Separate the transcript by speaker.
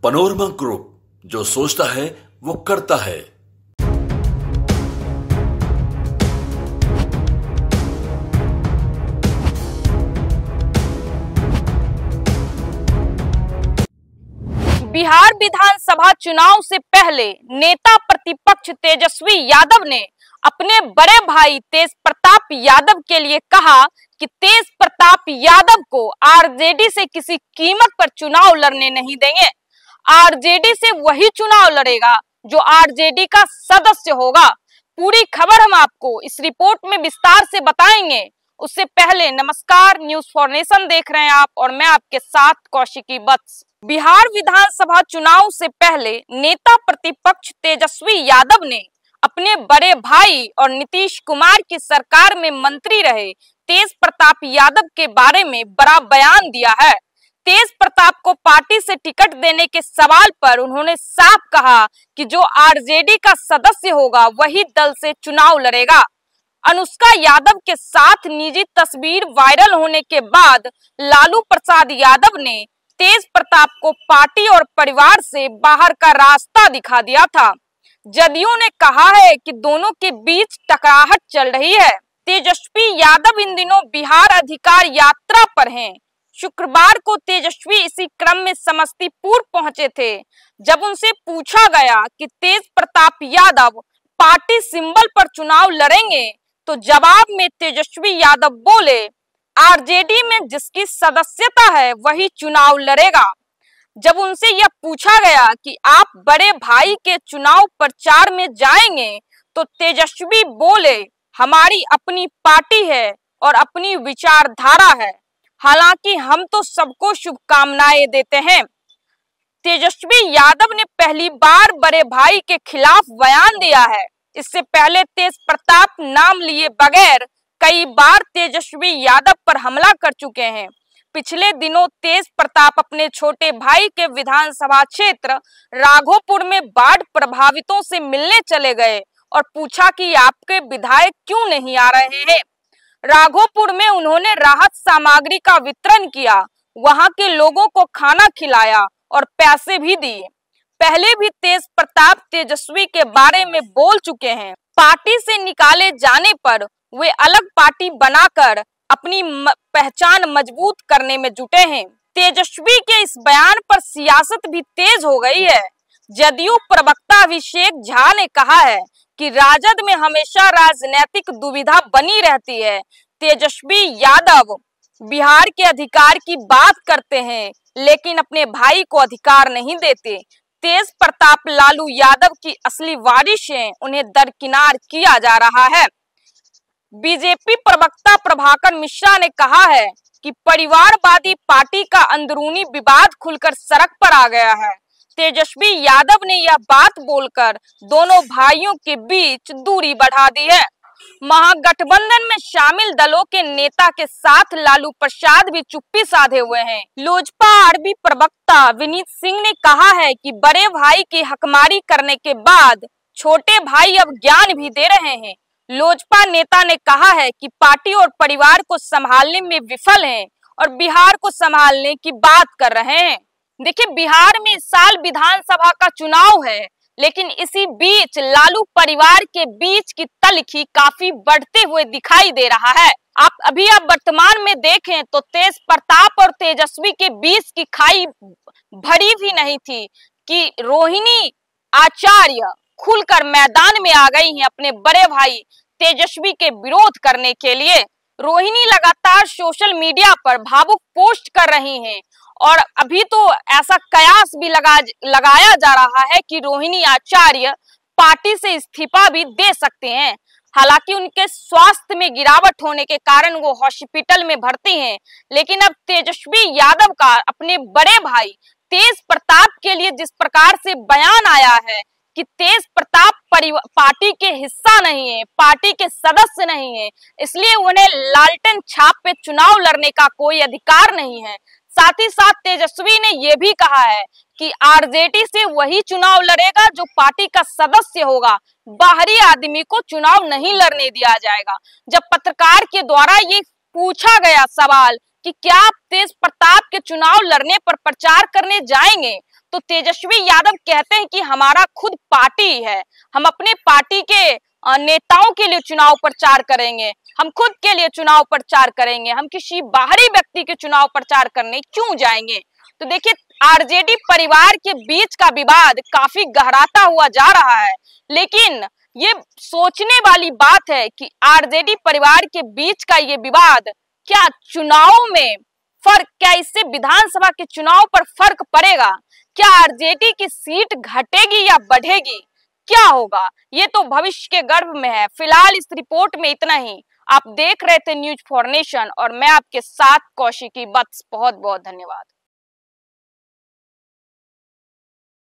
Speaker 1: Panorama group, जो सोचता है वो करता है।
Speaker 2: बिहार विधानसभा चुनाव से पहले नेता प्रतिपक्ष तेजस्वी यादव ने अपने बड़े भाई तेज प्रताप यादव के लिए कहा कि तेज प्रताप यादव को आरजेडी से किसी कीमत पर चुनाव लड़ने नहीं देंगे। आरजेडी से वही चुनाव लड़ेगा जो आरजेडी का सदस्य होगा। पूरी खबर हम आपको इस रिपोर्ट में विस्तार से बताएंगे। उससे पहले नमस्कार, न्यूज फॉर नेशन देख रहे हैं आप और मैं आपके साथ कौशिकी वत्स। बिहार विधानसभा चुनाव से पहले नेता प्रतिपक्ष तेजस्वी यादव ने अपने बड़े भाई और नीतीश कुमार की सरकार में मंत्री रहे तेज प्रताप यादव के बारे में बड़ा बयान दिया है। तेज प्रताप को पार्टी से टिकट देने के सवाल पर उन्होंने साफ कहा कि जो आरजेडी का सदस्य होगा वही दल से चुनाव लड़ेगा। अनुष्का यादव के साथ निजी तस्वीर वायरल होने के बाद लालू प्रसाद यादव ने तेज प्रताप को पार्टी और परिवार से बाहर का रास्ता दिखा दिया था। जदयू ने कहा है कि दोनों के बीच टकराहट चल रही है। तेजस्वी यादव इन दिनों बिहार अधिकार यात्रा पर हैं। शुक्रवार को तेजस्वी इसी क्रम में समस्तीपुर पहुंचे थे। जब उनसे पूछा गया कि तेज प्रताप यादव पार्टी सिंबल पर चुनाव लड़ेंगे तो जवाब में तेजस्वी यादव बोले, आरजेडी में जिसकी सदस्यता है वही चुनाव लड़ेगा। जब उनसे यह पूछा गया कि आप बड़े भाई के चुनाव प्रचार में जाएंगे तो तेजस्वी बोले, हमारी अपनी पार्टी है और अपनी विचारधारा है, हालांकि हम तो सबको शुभकामनाएं देते हैं। तेजस्वी यादव ने पहली बार बड़े भाई के खिलाफ बयान दिया है। इससे पहले तेज प्रताप नाम लिए बगैर कई बार तेजस्वी यादव पर हमला कर चुके हैं। पिछले दिनों तेज प्रताप अपने छोटे भाई के विधानसभा क्षेत्र राघोपुर में बाढ़ प्रभावितों से मिलने चले गए और पूछा कि आपके विधायक क्यों नहीं आ रहे हैं। राघोपुर में उन्होंने राहत सामग्री का वितरण किया, वहां के लोगों को खाना खिलाया और पैसे भी दिए। पहले भी तेज प्रताप तेजस्वी के बारे में बोल चुके हैं। पार्टी से निकाले जाने पर वे अलग पार्टी बनाकर अपनी पहचान मजबूत करने में जुटे हैं। तेजस्वी के इस बयान पर सियासत भी तेज हो गई है। जदयू प्रवक्ता अभिषेक झा ने कहा है कि राजद में हमेशा राजनीतिक दुविधा बनी रहती है। तेजस्वी यादव बिहार के अधिकार की बात करते हैं लेकिन अपने भाई को अधिकार नहीं देते। तेज प्रताप लालू यादव की असली वारिस हैं, उन्हें दरकिनार किया जा रहा है। बीजेपी प्रवक्ता प्रभाकर मिश्रा ने कहा है कि परिवारवादी पार्टी का अंदरूनी विवाद खुलकर सड़क पर आ गया है। तेजस्वी यादव ने यह बात बोलकर दोनों भाइयों के बीच दूरी बढ़ा दी है। महागठबंधन में शामिल दलों के नेता के साथ लालू प्रसाद भी चुप्पी साधे हुए हैं। लोजपा आरबी प्रवक्ता विनीत सिंह ने कहा है कि बड़े भाई की हकमारी करने के बाद छोटे भाई अब ज्ञान भी दे रहे हैं। लोजपा नेता ने कहा है कि पार्टी और परिवार को संभालने में विफल हैं और बिहार को संभालने की बात कर रहे हैं। देखिए, बिहार में इस साल विधानसभा का चुनाव है, लेकिन इसी बीच लालू परिवार के बीच की तल्खी काफी बढ़ते हुए दिखाई दे रहा है। आप वर्तमान में देखें तो तेज प्रताप और तेजस्वी के बीच की खाई भरी भी नहीं थी कि रोहिणी आचार्य खुलकर मैदान में आ गई हैं अपने बड़े भाई तेजस्वी के विरोध करने के लिए। रोहिणी लगातार सोशल मीडिया पर भावुक पोस्ट कर रही हैं और अभी तो ऐसा कयास भी लगाया जा रहा है कि रोहिणी आचार्य पार्टी से इस्तीफा भी दे सकते हैं। हालांकि उनके स्वास्थ्य में गिरावट होने के कारण वो हॉस्पिटल में भर्ती हैं, लेकिन अब तेजस्वी यादव का अपने बड़े भाई तेज प्रताप के लिए जिस प्रकार से बयान आया है कि तेज प्रताप पार्टी के हिस्सा नहीं है, पार्टी के सदस्य नहीं है, इसलिए उन्हें लालटेन छाप पे चुनाव लड़ने का कोई अधिकार नहीं है। साथ ही साथ तेजस्वी ने यह भी कहा है कि आरजेडी से वही चुनाव लड़ेगा जो पार्टी का सदस्य होगा, बाहरी आदमी को चुनाव नहीं लड़ने दिया जाएगा। जब पत्रकार के द्वारा ये पूछा गया सवाल कि क्या आप तेज प्रताप के चुनाव लड़ने पर प्रचार करने जाएंगे, तो तेजस्वी यादव कहते हैं कि हमारा खुद पार्टी है, हम अपने पार्टी के नेताओं के लिए चुनाव प्रचार करेंगे, हम खुद के लिए चुनाव प्रचार करेंगे, हम किसी बाहरी व्यक्ति के चुनाव प्रचार करने क्यों जाएंगे। तो देखिए आरजेडी परिवार के बीच का विवाद काफी गहराता हुआ जा रहा है, लेकिन ये सोचने वाली बात है कि आरजेडी परिवार के बीच का ये विवाद क्या चुनाव में फर्क, क्या इससे विधानसभा के चुनाव पर फर्क पड़ेगा, क्या आरजेडी की सीट घटेगी या बढ़ेगी, क्या होगा, ये तो भविष्य के गर्भ में है। फिलहाल इस रिपोर्ट में इतना ही। आप देख रहे थे न्यूज फॉर नेशन और मैं आपके साथ कौशिकी वत्स। बहुत बहुत धन्यवाद।